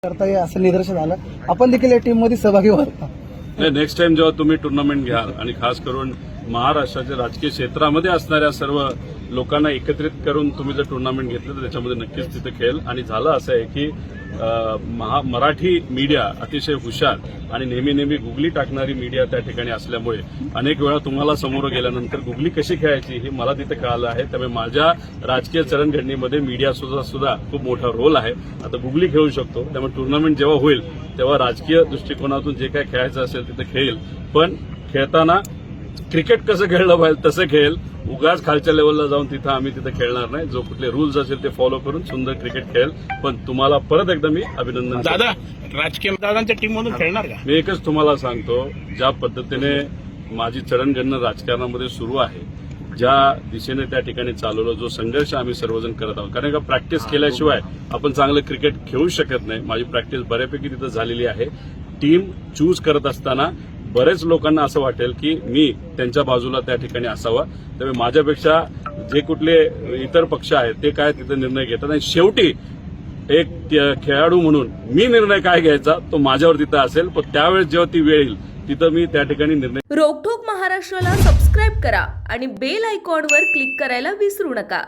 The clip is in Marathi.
करता येईल असं निदर्शन आलं. आपण देखील या टीम मध्ये सहभागी व्हाल. नेक्स्ट टाइम जेव्हा तुम्ही टुर्नामेंट घ्याल आणि खास करून महाराष्ट्राच्या राजकीय क्षेत्रामध्ये असणाऱ्या सर्व लोकांना एकत्रित करून तुम्ही जर टुर्नामेंट घेतलं तर त्याच्यामध्ये नक्कीच तिथे खेळ. आणि झालं असं आहे की मराठी मीडिया अतिशय हुशार आणि नेहमी गुगली टाकणारी मीडिया त्या ठिकाणी असल्यामुळे अनेक वेळा तुम्हाला समोर गेल्यानंतर गुगली कशी खेळायची हे मला तिथे कळालं आहे. त्यामुळे माझ्या राजकीय चरणघडणीमध्ये मीडिया सुद्धा खूप मोठा रोल आहे. आता गुगली खेळू शकतो. त्यामुळे टुर्नामेंट जेव्हा होईल तेव्हा राजकीय दृष्टिकोनातून जे काय खेळायचं असेल तिथे खेळेल. पण खेळताना क्रिकेट कसं खेळलं पाहिजे तसं खेळेल. उगाच खालच्या लेवलला जाऊन तिथं आम्ही तिथे खेळणार नाही. जो कुठले रूल्स असेल ते फॉलो करून सुंदर क्रिकेट खेळेल. पण तुम्हाला परत एकदा मी अभिनंदन. दादा राजकीय दादांच्या टीममधून खेळणार का? मी एकच तुम्हाला सांगतो, ज्या पद्धतीने माझी चरणगणना राजकारणामध्ये सुरू आहे, ज्या दिशेने त्या ठिकाणी चालवलं, जो संघर्ष आम्ही सर्वजण करत आहोत, कारण का प्रॅक्टिस केल्याशिवाय आपण चांगलं क्रिकेट खेळू शकत नाही. माझी प्रॅक्टिस बऱ्यापैकी तिथं झालेली आहे. टीम चूज करत असताना बरेच लोकांना असं वाटेल की मी त्यांच्या बाजूला त्या ठिकाणी असावा. त्यामुळे माझ्यापेक्षा जे कुठले इतर पक्ष आहेत ते काय तिथे निर्णय घेतात आणि शेवटी एक खेळाडू म्हणून मी निर्णय काय घ्यायचा तो माझ्यावर तिथं असेल. पण त्यावेळेस जेव्हा ती वेळ येईल तिथं मी त्या ठिकाणी निर्णय. रोकठोक महाराष्ट्राला सबस्क्राईब करा आणि बेल आयकॉनवर क्लिक करायला विसरू नका.